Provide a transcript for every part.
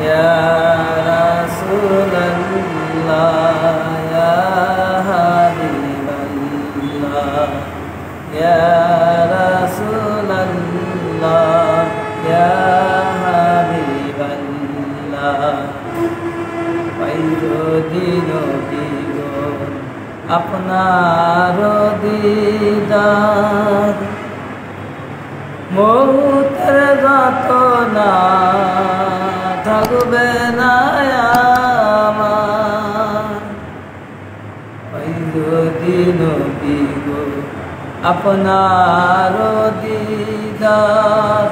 ইয়া রাসূলাল্লাহ ইয়া হাবিবাল্লাহ ইয়া রাসূলাল্লাহ ইয়া হাবিবাল্লাহ আপনার দিদার মৌতের যাতনা থাকবে না আমার আপনার দিদার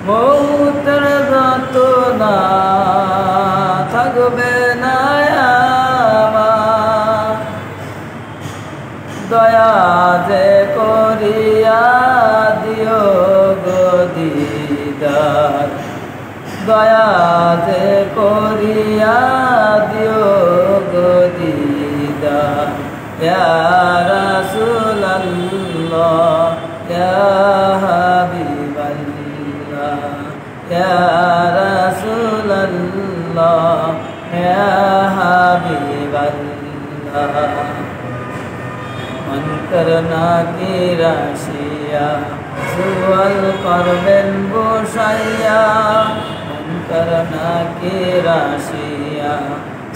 মৌতের যাতনা থাকবে না আমার দয়া যে করিয়া দিও গো দিদার দয়া যে করিয়া দিও গো দিদার ইয়া রাসূলাল্লাহ ইয়া হাবিবাল্লাহ ইয়া রাসূলাল্লাহ ইয়া হাবিবাল্লাহ মন করনা কি রাশিয়া সুয়াল করবেন বসাইয়া মন করনা কি রাশিয়া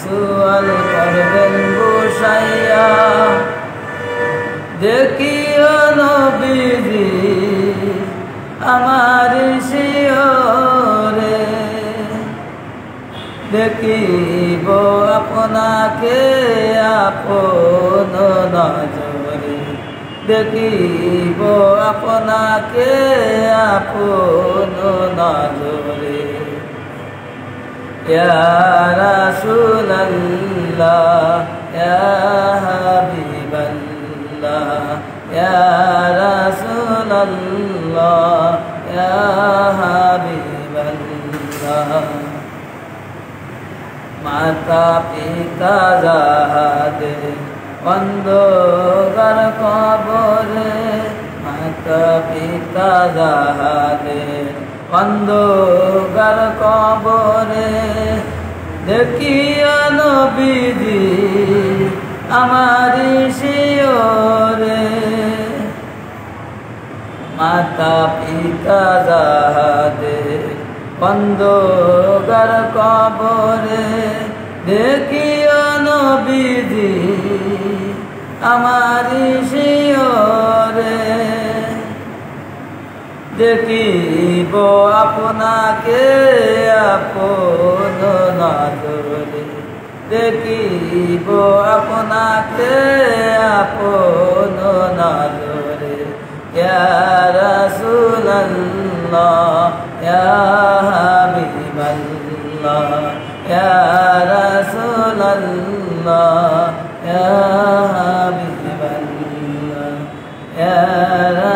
সুয়াল করবেন বসাইয়া দেখিও নবীজি আমার শিয়রে দেখিব আপনাকে আপন নজরে দেখিব আপনাকে আপন নজরে ইয়া রাসূলাল্লাহ ইয়া হাবিবাল্লাহ ইয়া রাসূলাল্লাহ ইয়া হাবিবাল্লাহ মাতা পিতা যাহাদের অন্ধকার কবরে মাতা পিতা যাহাদের অন্ধকার কবরে দেখিয়া নবীজি আমার শিয়রে মাতা পিতা যাহাদের অন্ধকার কবরে দেখিও নবীজি আমার শিয়রে দেখিব আপনাকে আপন নজরে দেখিব আপনাকে আপন নজরে ইয়া রাসূলাল্লাহ ইয়া হাবিবাল্লাহ ইয়া রাসূলাল্লাহ ইয়া হাবিবাল্লাহ ইয়া